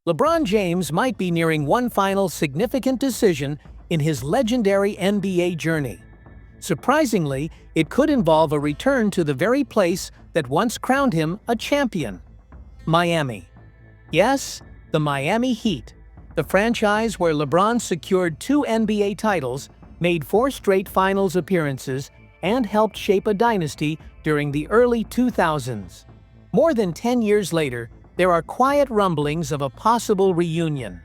LeBron James might be nearing one final significant decision in his legendary NBA journey. Surprisingly, it could involve a return to the very place that once crowned him a champion: Miami. Yes, the Miami Heat, the franchise where LeBron secured 2 NBA titles, made 4 straight finals appearances, and helped shape a dynasty during the early 2000s. More than 10 years later, there are quiet rumblings of a possible reunion.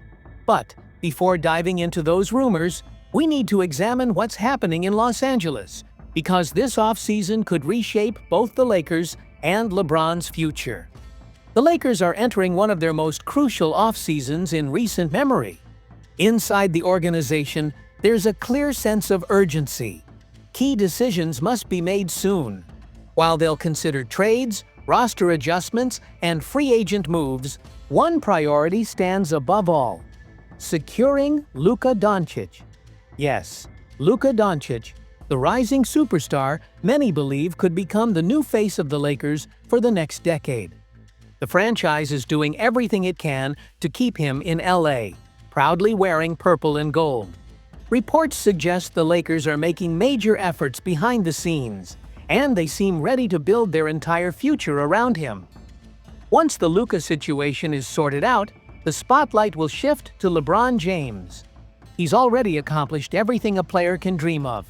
But before diving into those rumors, we need to examine what's happening in Los Angeles, because this offseason could reshape both the Lakers and LeBron's future. The Lakers are entering one of their most crucial offseasons in recent memory. Inside the organization, there's a clear sense of urgency. Key decisions must be made soon. While they'll consider trades, roster adjustments, and free agent moves, one priority stands above all: securing Luka Doncic. Yes, Luka Doncic, the rising superstar many believe could become the new face of the Lakers for the next decade. The franchise is doing everything it can to keep him in LA, proudly wearing purple and gold. Reports suggest the Lakers are making major efforts behind the scenes, and they seem ready to build their entire future around him. Once the Luka situation is sorted out, the spotlight will shift to LeBron James. He's already accomplished everything a player can dream of: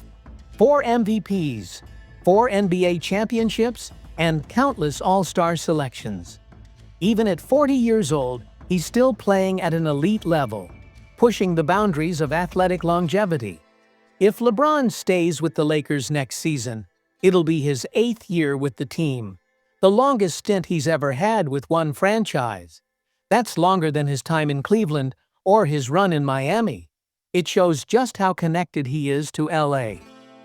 4 MVPs, 4 NBA championships, and countless all-star selections. Even at 40 years old, he's still playing at an elite level, pushing the boundaries of athletic longevity. If LeBron stays with the Lakers next season, it'll be his 8th year with the team, the longest stint he's ever had with one franchise. That's longer than his time in Cleveland or his run in Miami. It shows just how connected he is to LA.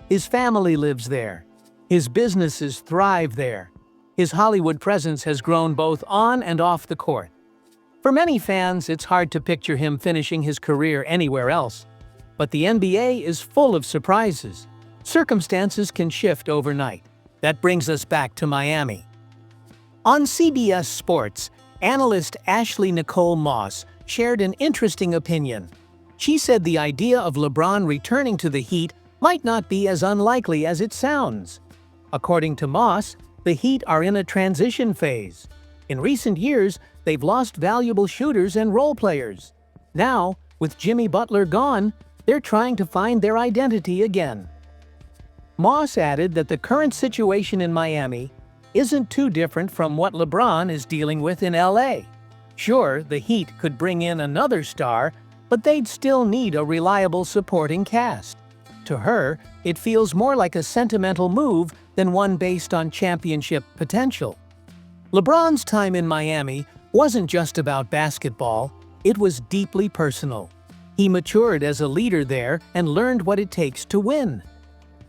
His family lives there. His businesses thrive there. His Hollywood presence has grown both on and off the court. For many fans, it's hard to picture him finishing his career anywhere else. But the NBA is full of surprises. Circumstances can shift overnight. That brings us back to Miami. On CBS Sports, analyst Ashley Nicole Moss shared an interesting opinion. She said the idea of LeBron returning to the Heat might not be as unlikely as it sounds. According to Moss, the Heat are in a transition phase. In recent years, they've lost valuable shooters and role players. Now, with Jimmy Butler gone, they're trying to find their identity again. Moss added that the current situation in Miami isn't too different from what LeBron is dealing with in LA. Sure, the Heat could bring in another star, but they'd still need a reliable supporting cast. To her, it feels more like a sentimental move than one based on championship potential. LeBron's time in Miami wasn't just about basketball, it was deeply personal. He matured as a leader there and learned what it takes to win.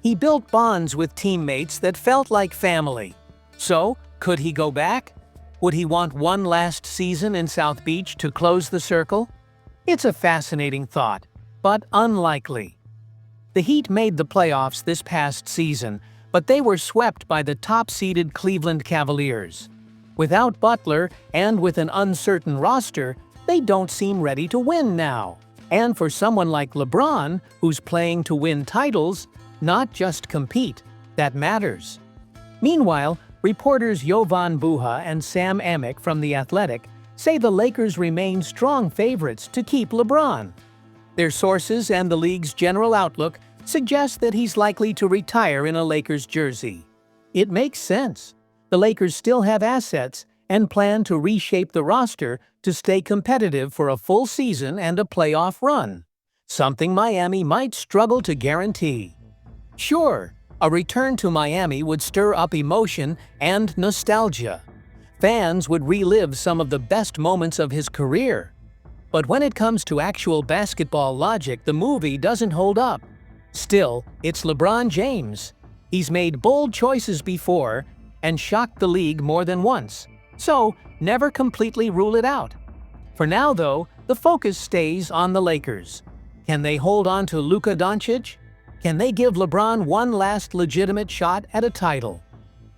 He built bonds with teammates that felt like family. So, could he go back? Would he want one last season in South Beach to close the circle? It's a fascinating thought, but unlikely. The Heat made the playoffs this past season, but they were swept by the top-seeded Cleveland Cavaliers. Without Butler and with an uncertain roster, they don't seem ready to win now. And for someone like LeBron, who's playing to win titles, not just compete, that matters. Meanwhile, reporters Jovan Buha and Sam Amick from The Athletic say the Lakers remain strong favorites to keep LeBron. Their sources and the league's general outlook suggest that he's likely to retire in a Lakers jersey. It makes sense. The Lakers still have assets and plan to reshape the roster to stay competitive for a full season and a playoff run, something Miami might struggle to guarantee. Sure, a return to Miami would stir up emotion and nostalgia. Fans would relive some of the best moments of his career. But when it comes to actual basketball logic, the movie doesn't hold up. Still, it's LeBron James. He's made bold choices before and shocked the league more than once. So, never completely rule it out. For now, though, the focus stays on the Lakers. Can they hold on to Luka Doncic? Can they give LeBron one last legitimate shot at a title?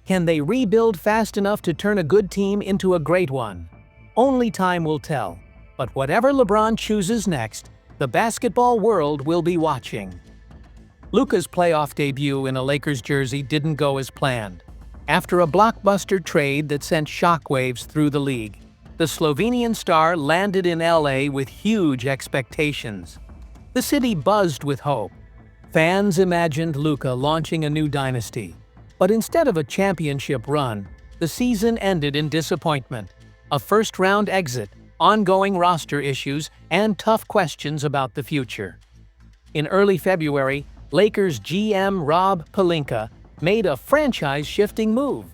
Can they rebuild fast enough to turn a good team into a great one? Only time will tell. But whatever LeBron chooses next, the basketball world will be watching. Luka's playoff debut in a Lakers jersey didn't go as planned. After a blockbuster trade that sent shockwaves through the league, the Slovenian star landed in LA with huge expectations. The city buzzed with hope. Fans imagined Luka launching a new dynasty. But instead of a championship run, the season ended in disappointment. A first-round exit, ongoing roster issues, and tough questions about the future. In early February, Lakers GM Rob Pelinka made a franchise-shifting move.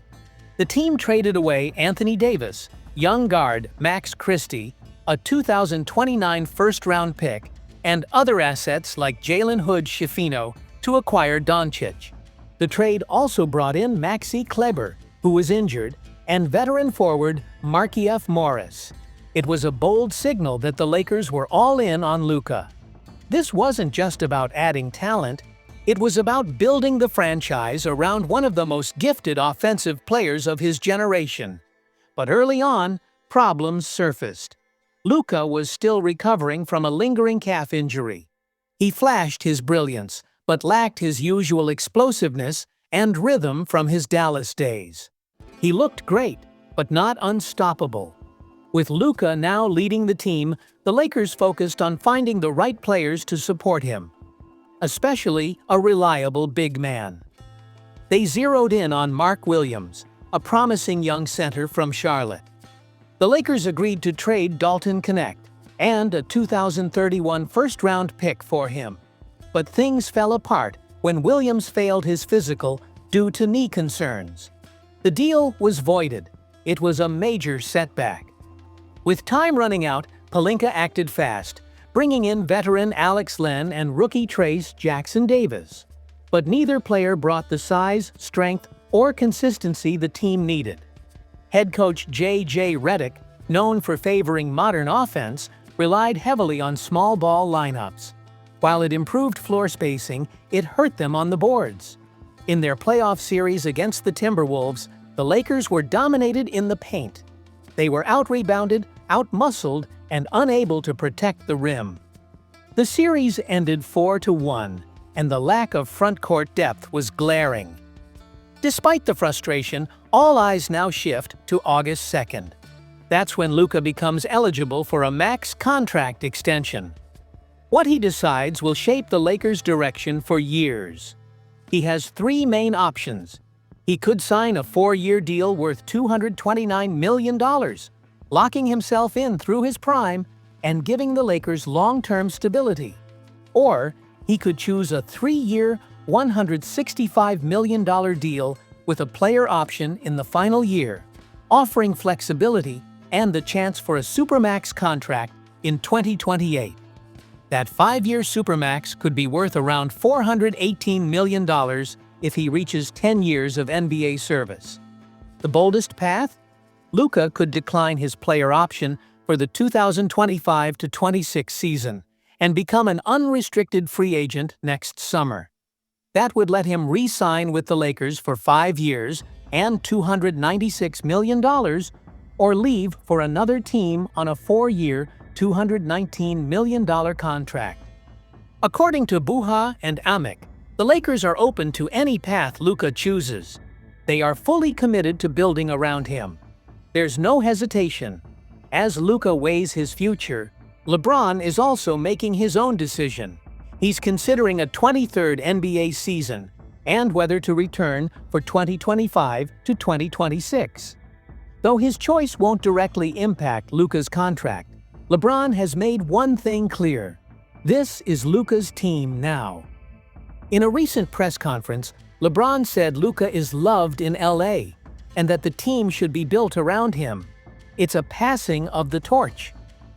The team traded away Anthony Davis, young guard Max Christie, a 2029 first-round pick, and other assets like Jalen Hood-Schifino to acquire Doncic. The trade also brought in Maxi Kleber, who was injured, and veteran forward Markieff Morris. It was a bold signal that the Lakers were all in on Luka. This wasn't just about adding talent, it was about building the franchise around one of the most gifted offensive players of his generation. But early on, problems surfaced. Luka was still recovering from a lingering calf injury. He flashed his brilliance, but lacked his usual explosiveness and rhythm from his Dallas days. He looked great, but not unstoppable. With Luka now leading the team, the Lakers focused on finding the right players to support him, especially a reliable big man. They zeroed in on Mark Williams, a promising young center from Charlotte. The Lakers agreed to trade Dalton Knecht and a 2031 first-round pick for him. But things fell apart when Williams failed his physical due to knee concerns. The deal was voided. It was a major setback. With time running out, Pelinka acted fast, bringing in veteran Alex Len and rookie Trace Jackson Davis. But neither player brought the size, strength, or consistency the team needed. Head coach J.J. Redick, known for favoring modern offense, relied heavily on small ball lineups. While it improved floor spacing, it hurt them on the boards. In their playoff series against the Timberwolves, the Lakers were dominated in the paint. They were out-rebounded, out-muscled, and unable to protect the rim. The series ended 4-1, and the lack of front-court depth was glaring. Despite the frustration, all eyes now shift to August 2nd. That's when Luka becomes eligible for a max contract extension. What he decides will shape the Lakers' direction for years. He has three main options. He could sign a 4-year deal worth $229 million, locking himself in through his prime and giving the Lakers long-term stability. Or he could choose a 3-year, $165 million deal with a player option in the final year, offering flexibility and the chance for a Supermax contract in 2028. That 5-year Supermax could be worth around $418 million if he reaches 10 years of NBA service. The boldest path? Luka could decline his player option for the 2025-26 season and become an unrestricted free agent next summer. That would let him re-sign with the Lakers for 5 years and $296 million, or leave for another team on a 4-year, $219 million contract. According to Buha and Amick, the Lakers are open to any path Luka chooses. They are fully committed to building around him. There's no hesitation. As Luka weighs his future, LeBron is also making his own decision. He's considering a 23rd NBA season and whether to return for 2025 to 2026. Though his choice won't directly impact Luka's contract, LeBron has made one thing clear. This is Luka's team now. In a recent press conference, LeBron said Luka is loved in LA and that the team should be built around him. It's a passing of the torch.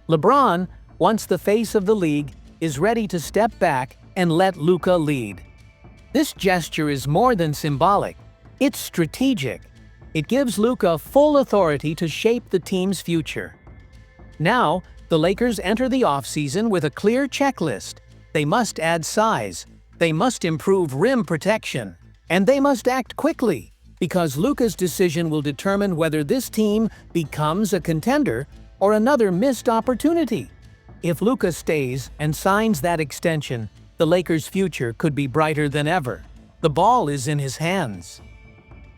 LeBron, once the face of the league, is ready to step back and let Luka lead. This gesture is more than symbolic. It's strategic. It gives Luka full authority to shape the team's future. Now, the Lakers enter the offseason with a clear checklist. They must add size, they must improve rim protection, and they must act quickly. because Luka's decision will determine whether this team becomes a contender or another missed opportunity. If Luka stays and signs that extension, the Lakers' future could be brighter than ever. The ball is in his hands.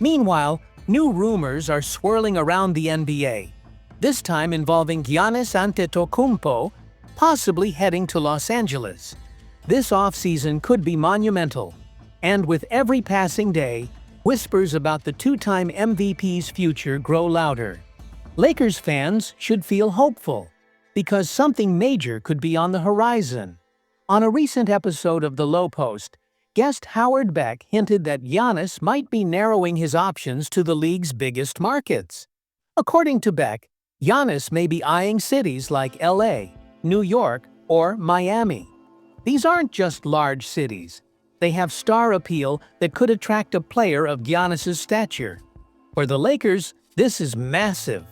Meanwhile, new rumors are swirling around the NBA, this time involving Giannis Antetokounmpo, possibly heading to Los Angeles. This offseason could be monumental, and with every passing day, whispers about the two-time MVP's future grow louder. Lakers fans should feel hopeful, because something major could be on the horizon. On a recent episode of The Low Post, guest Howard Beck hinted that Giannis might be narrowing his options to the league's biggest markets. According to Beck, Giannis may be eyeing cities like LA, New York, or Miami. These aren't just large cities. They have star appeal that could attract a player of Giannis's stature. For the Lakers, this is massive.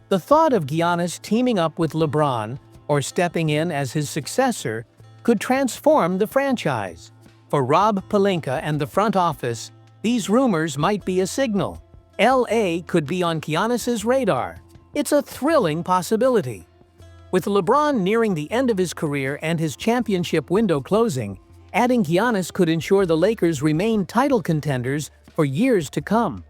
The thought of Giannis teaming up with LeBron or stepping in as his successor could transform the franchise. For Rob Pelinka and the front office, these rumors might be a signal. LA could be on Giannis's radar. It's a thrilling possibility. With LeBron nearing the end of his career and his championship window closing, adding Giannis could ensure the Lakers remain title contenders for years to come.